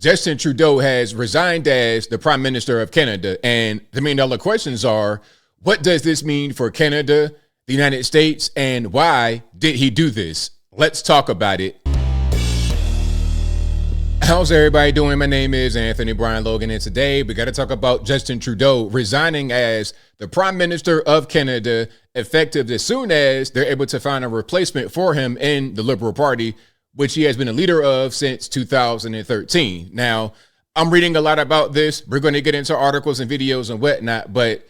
Justin Trudeau has resigned as the Prime Minister of Canada. And the million-dollar questions are, what does this mean for Canada, the United States, and why did he do this? Let's talk about it. How's everybody doing? My name is Anthony Brian Logan, and today we got to talk about Justin Trudeau resigning as the Prime Minister of Canada, effective as soon as they're able to find a replacement for him in the Liberal Party, which he has been a leader of since 2013. Now, I'm reading a lot about this. We're going to get into articles and videos and whatnot, but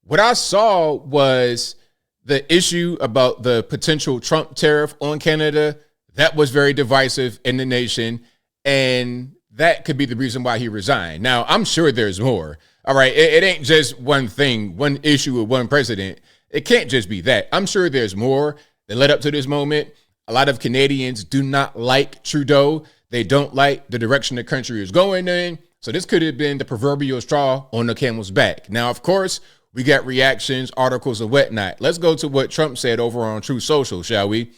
what I saw was the issue about the potential Trump tariff on Canada. That was very divisive in the nation, and that could be the reason why he resigned. Now, I'm sure there's more. All right, it ain't just one thing, one issue with one president. It can't just be that. I'm sure there's more that led up to this moment. A lot of Canadians do not like Trudeau. They don't like the direction the country is going in. So this could have been the proverbial straw on the camel's back. Now, of course, we got reactions, articles, and whatnot. Let's go to what Trump said over on Truth Social, shall we?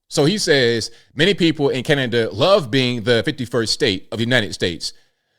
So he says, many people in Canada love being the 51st state of the United States.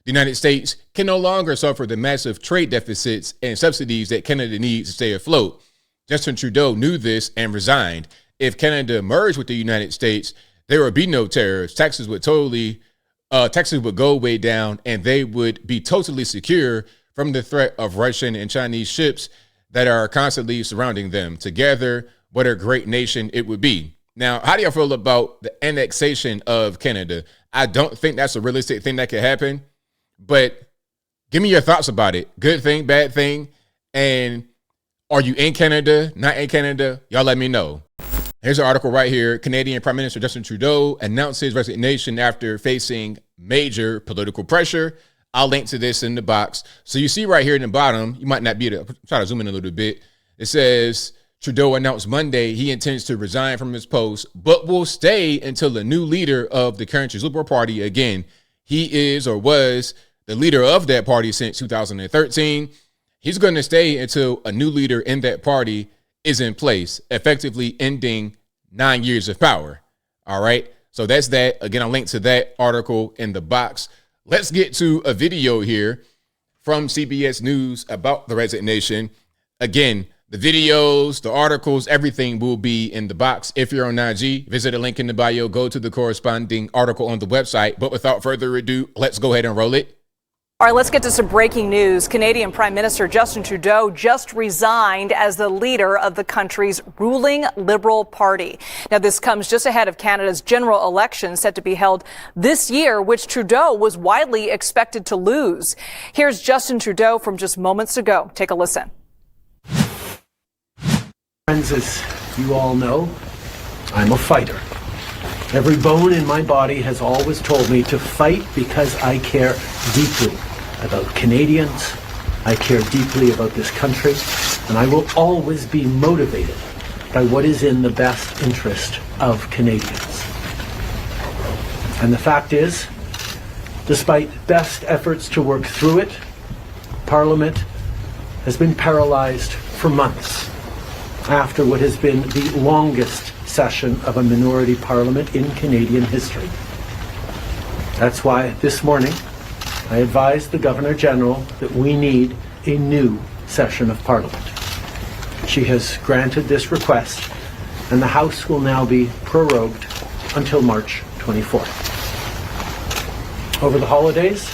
The United States can no longer suffer the massive trade deficits and subsidies that Canada needs to stay afloat. Justin Trudeau knew this and resigned. If Canada merged with the United States, there would be no tariffs. Taxes would go way down, and they would be totally secure from the threat of Russian and Chinese ships that are constantly surrounding them. Together, what a great nation it would be. Now, how do y'all feel about the annexation of Canada? I don't think that's a realistic thing that could happen, but give me your thoughts about it. Good thing, bad thing, and are you in Canada, not in Canada? Y'all let me know. Here's an article right here. Canadian Prime Minister Justin Trudeau announced his resignation after facing major political pressure. I'll link to this in the box. So you see right here in the bottom, you might not be able to try to zoom in a little bit. It says Trudeau announced Monday he intends to resign from his post, but will stay until the new leader of the country's Liberal Party. Again, he is or was the leader of that party since 2013. He's going to stay until a new leader in that party is in place, effectively ending 9 years of power. All right. So that's that. Again, I'll link to that article in the box. Let's get to a video here from CBS News about the resignation. Again, the videos, the articles, everything will be in the box. If you're on IG, visit a link in the bio, go to the corresponding article on the website. But without further ado, let's go ahead and roll it. All right, let's get to some breaking news. Canadian Prime Minister Justin Trudeau just resigned as the leader of the country's ruling Liberal Party. Now, this comes just ahead of Canada's general election set to be held this year, which Trudeau was widely expected to lose. Here's Justin Trudeau from just moments ago. Take a listen. Friends, as you all know, I'm a fighter. Every bone in my body has always told me to fight because I care deeply about Canadians. I care deeply about this country, and I will always be motivated by what is in the best interest of Canadians. And the fact is, despite best efforts to work through it, Parliament has been paralyzed for months after what has been the longest session of a minority parliament in Canadian history. That's why this morning I advised the Governor-General that we need a new session of Parliament. She has granted this request, and the House will now be prorogued until March 24th. Over the holidays,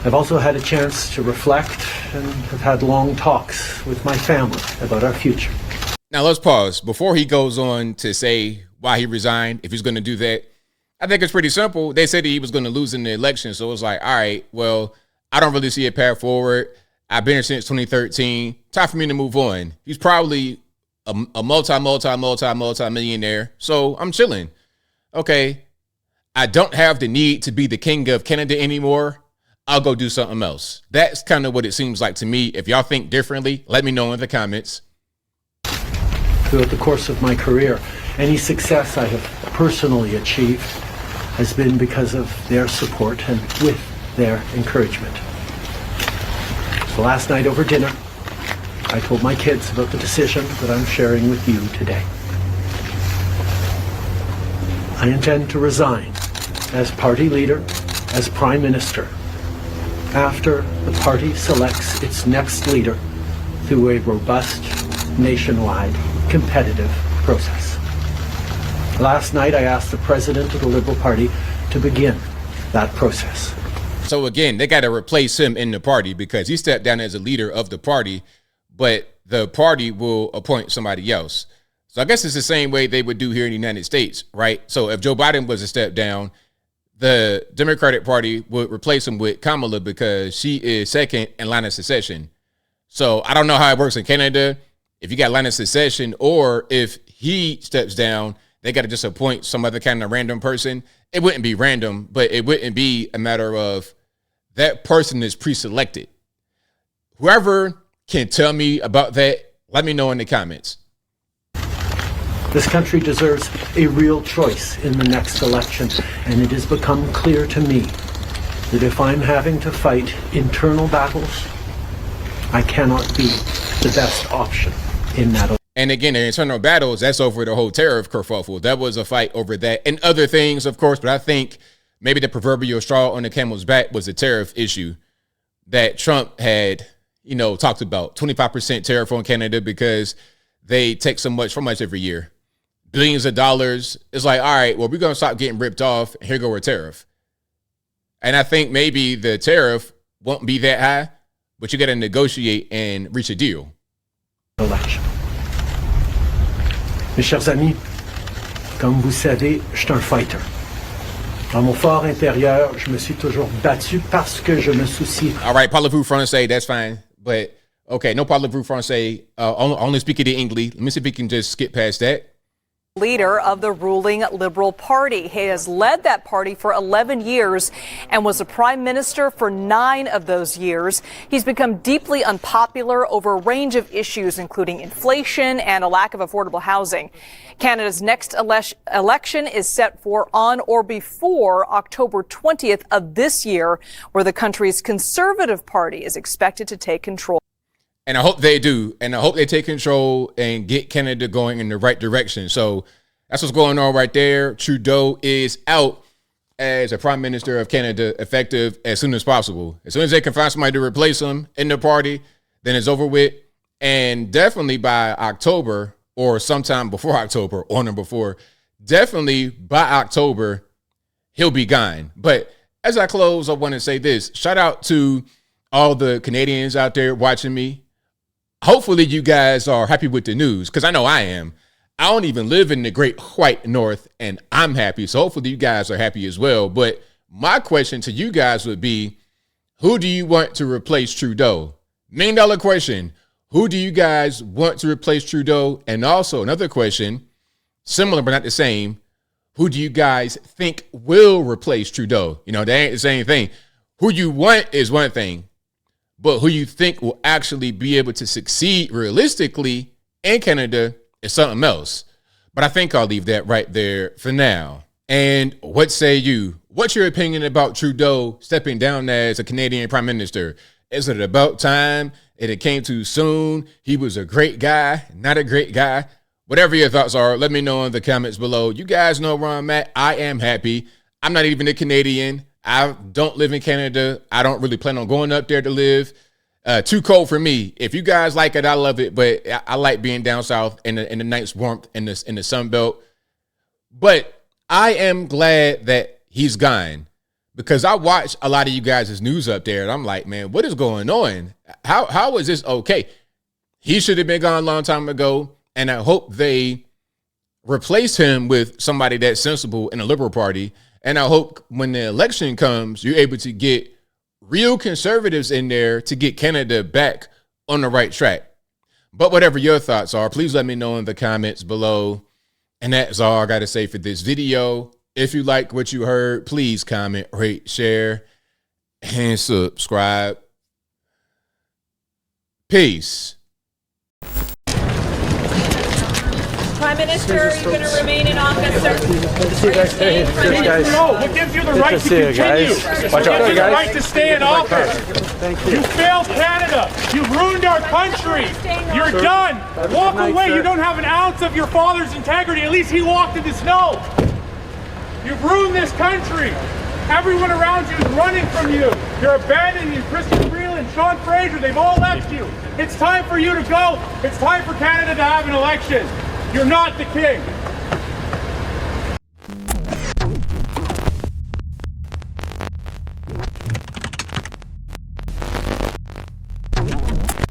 I've also had a chance to reflect and have had long talks with my family about our future. Now, let's pause. Before he goes on to say why he resigned, if he's going to do that, I think it's pretty simple. They said that he was going to lose in the election. So it's like, all right, well, I don't really see a path forward. I've been here since 2013. Time for me to move on. He's probably a multi-millionaire. So I'm chilling. Okay. I don't have the need to be the king of Canada anymore. I'll go do something else. That's kind of what it seems like to me. If y'all think differently, let me know in the comments. Throughout the course of my career, any success I have personally achieved has been because of their support and with their encouragement. So last night over dinner, I told my kids about the decision that I'm sharing with you today. I intend to resign as party leader as Prime Minister after the party selects its next leader through a robust, nationwide, competitive process. Last night, I asked the President of the Liberal Party to begin that process. So again, they got to replace him in the party because he stepped down as a leader of the party, but the party will appoint somebody else. So I guess it's the same way they would do here in the United States, right? So if Joe Biden was to step down, the Democratic Party would replace him with Kamala because she is second in line of succession. So I don't know how it works in Canada, if you got line of succession, or if he steps down, they got to just appoint some other kind of random person. It wouldn't be random, but it wouldn't be a matter of that person is pre-selected. Whoever can tell me about that, let me know in the comments. This country deserves a real choice in the next election, and it has become clear to me that if I'm having to fight internal battles, I cannot be the best option in that election. And again, the internal battles, that's over the whole tariff kerfuffle. That was a fight over that and other things, of course, but I think maybe the proverbial straw on the camel's back was the tariff issue that Trump had, talked about. 25% tariff on Canada because they take so much from us every year. Billions of dollars. It's like, all right, well, we're going to stop getting ripped off. Here go a tariff. And I think maybe the tariff won't be that high, but you got to negotiate and reach a deal. Election. Mes chers amis, comme vous savez, je suis un fighter. Dans mon fort intérieur, je me suis toujours battu parce que je me soucie. All right, parlez-vous français, that's fine. But, okay, no parlez-vous français. Only speak it in English. Let me see if we can just skip past that. Leader of the ruling Liberal Party. He has led that party for 11 years and was a prime minister for 9 of those years. He's become deeply unpopular over a range of issues, including inflation and a lack of affordable housing. Canada's next election is set for on or before October 20th of this year, where the country's Conservative Party is expected to take control. And I hope they do. And I hope they take control and get Canada going in the right direction. So that's what's going on right there. Trudeau is out as a prime minister of Canada, effective as soon as possible. As soon as they can find somebody to replace him in the party, then it's over with. And definitely by October or sometime before October, on or before, definitely by October, he'll be gone. But as I close, I want to say this. Shout out to all the Canadians out there watching me. Hopefully you guys are happy with the news, because I know I am. I don't even live in the great white north, and I'm happy. So hopefully you guys are happy as well. But my question to you guys would be, who do you want to replace Trudeau? $1 million question. Who do you guys want to replace Trudeau? And also another question, similar but not the same, who do you guys think will replace Trudeau? They ain't the same thing. Who you want is one thing, but who you think will actually be able to succeed realistically in Canada is something else. But I think I'll leave that right there for now. And what say you? What's your opinion about Trudeau stepping down as a Canadian prime minister? Is it about time? It came too soon? He was a great guy, not a great guy? Whatever your thoughts are, let me know in the comments below. You guys know where I'm at. I am happy. I'm not even a Canadian. I don't live in Canada. I don't really plan on going up there to live. Too cold for me. If you guys like it, I love it. But I like being down south in the night's warmth in the Sun Belt. But I am glad that he's gone, because I watch a lot of you guys' news up there, and I'm like, man, what is going on? How is this okay? He should have been gone a long time ago, and I hope they replace him with somebody that's sensible in the Liberal Party. And I hope when the election comes, you're able to get real conservatives in there to get Canada back on the right track. But whatever your thoughts are, please let me know in the comments below. And that's all I got to say for this video. If you like what you heard, please comment, rate, share, and subscribe. Peace. Prime Minister, are you going to remain in office, sir? Good to see you guys. Hey, guys. No, what gives you the right to continue? Guys. What gives you the right to stay in office? Thank you. You failed Canada. You've ruined our country. You're done. Walk away. You don't have an ounce of your father's integrity. At least he walked in the snow. You've ruined this country. Everyone around you is running from you. You're abandoning you. Christian Freeland, Sean Fraser, they've all left you. It's time for you to go. It's time for Canada to have an election. You're not the king.